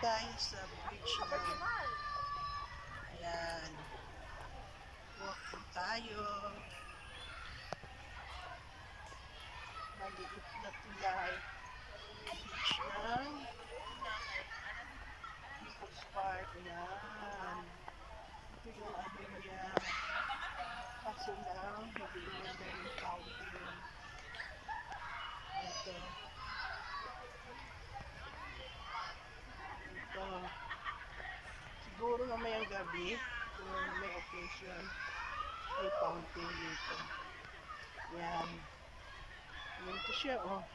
tayo sa beach na. Ayan. Walking tayo. Maliit na tulay. Beach ng People's Park. Ayan. Ito yung ano niya. Kaso lang, hindi na yung fountain. Ito. Ito. Siguro mamayang gabi, kung may occasion, may fountain dito. Yan. Ito siya, oh.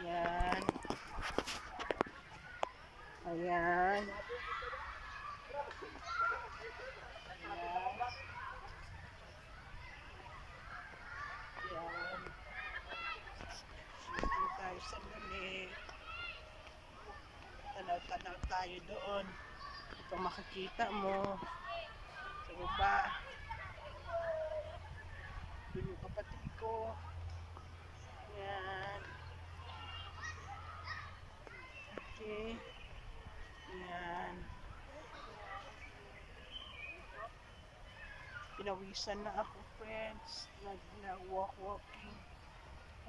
Yan. Ayan. Ayan. Dito tayo sa muli. Tanaw-tanaw tayo doon. Ito makikita mo. Sa baba. Doon yung kapatid ko. Ayan. Okay. Ayan. Pinawisan na ako, friends. Nag-walking.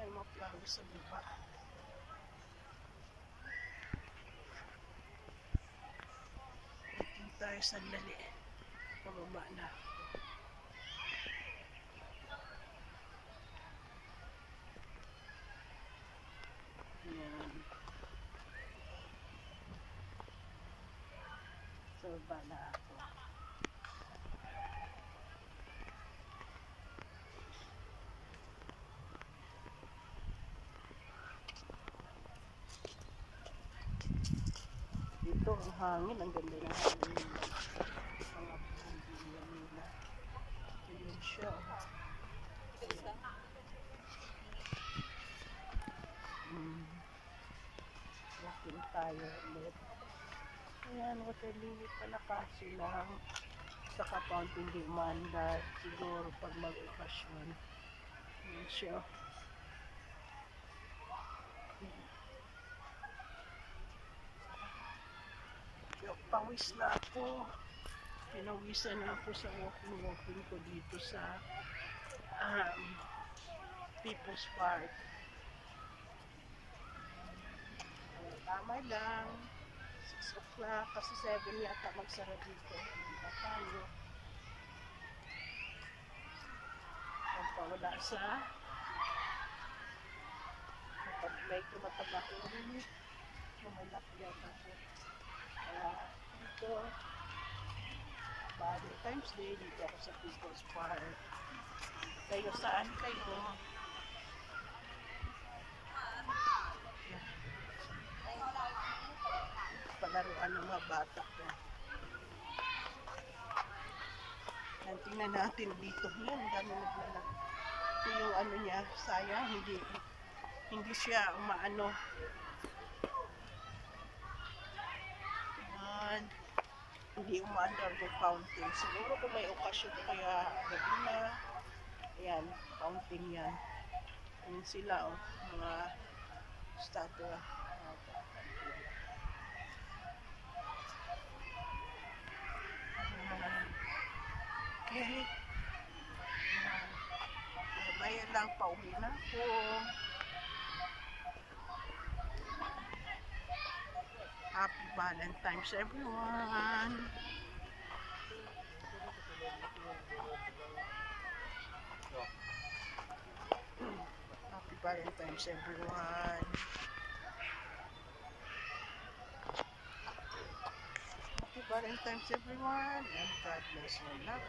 Ay, maplaro sa baba. Walking tayo sandali. Pababa na. Ayan. Sa baba na ako. Dito ang hangin, ang ganda ng hangin nila. Mga buhangin nila. Ayan siya. Walking tayo ulit. Ayan, water lily pala kaso lang. Saka fountain di umanda. Siguro pag mag-okasyon. Ayan siya. Pawis na ako. Pinawisan na ako sa walking ko dito sa People's Park. Tama lang. 6 o'clock kasi 7 yata magsara dito. Hindi tayo. Magpawala sa kapag may tumataba ko rin. Mamalak yata ko. Dito, Valentine's Day, dito ako sa People's Park. Kayo, saan kayo? Palaruan ng mga bata ko. Tingnan natin dito. Yan, dami naglalak. Ito yung ano niya, sayang, hindi siya umaano. Hindi umaandar yung fountain. Siguro kung may okasyon kaya gabi na. Ayan, fountain yan. Ayan sila, oh, mga statue. Okay. Bayan lang, pauwi na ako. Happy Valentine's, everyone! Happy Valentine's, everyone! Happy Valentine's, everyone! And God bless you. Love.